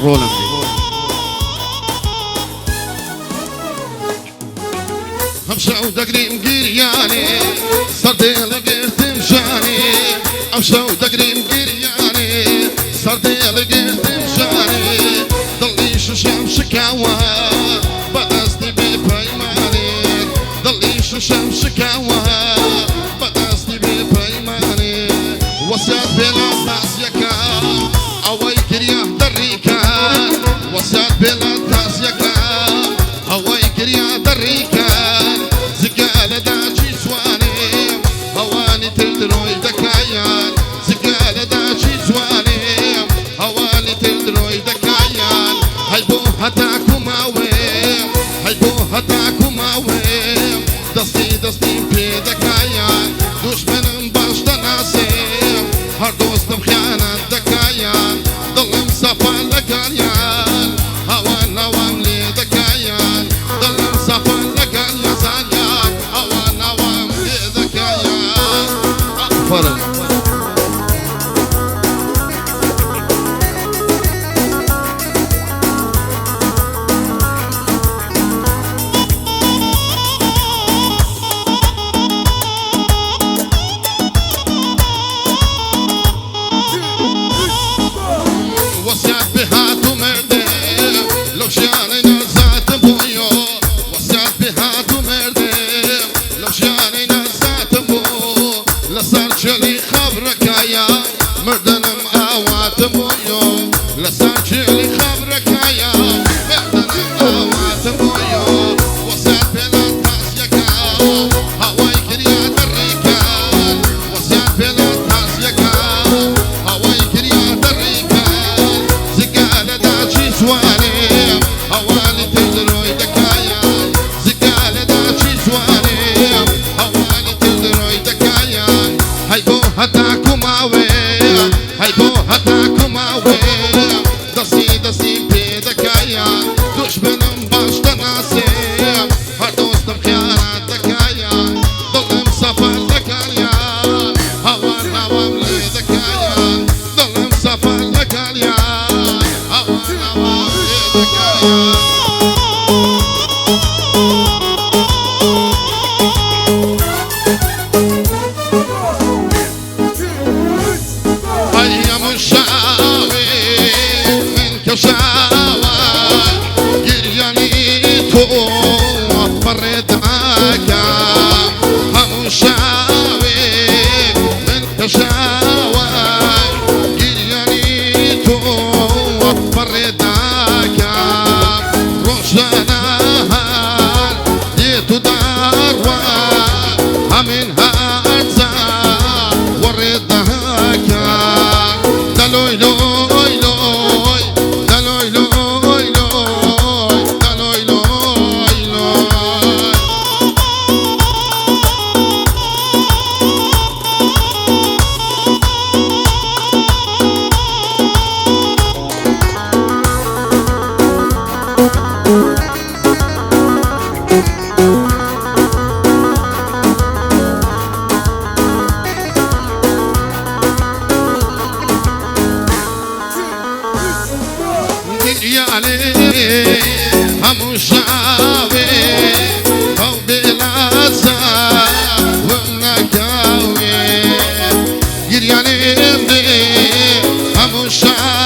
رولم همشة ودقري مقرياني صردي لقيت مشاني همشة ودقري مقرياني صردي لقيت مشاني ضلي ششم شكاوى بدأستي ببيماني ضلي ششم شكاوى بدأستي ببيماني وسات بلا تاسيكا أوي كريا دريكا وسات بلا تاسيكا أوي كريا دريكا زقالة داجي سواني هواني تلدروي دكايان زقالة داجي سواني هواني تلدروي دكايان هيبو هتاكو ماويم هيبو هتاكو ماويم دستي في دكايان دشمن باش دناسيم هر دوستم خيانة دكايان ضلم صفا لقاليان هوان نوام لي دكايان ضلم صفا لقاليان زانيان هوان نوام لي دكايان فرق وسعت بهاتو مردم لو شاني نزات بويو وسعت بهاتو مردم لو شاني نزات بو لصار شلي خبرك يا مردنم اوات بويو لصار شلي خبرك يا مردنم اوات بويو وسعت بلا تاسيكا هواي كريا دريكا وسعت بلا تاسيكا هواي كريا دريكا زقالة داجي سواني هواني تلدروي دكايا زقالة داجي سواني هواني تلدروي دكايا هيبو هتاكو ماوي هيبو هتاكو ماوي دستي في دكايا دشمن باش تناسي هر دوستم خيانة دكايا ضلم صفا دكايا هوان هوام لي دكايا ضلم صفا دكايا هوان هوام لي دكايا هيا مشاوي من كشاوي جرياني تو فرداك همشاوي من كشاوي جرياني تو فرداك روشنا ديتو داروا همين هارزا ورداك دلوي لوي لوي دلوي لوي لوي دلوي لوي لوي علي همشاوي او بلازا ونكاوي جرياني همشاوي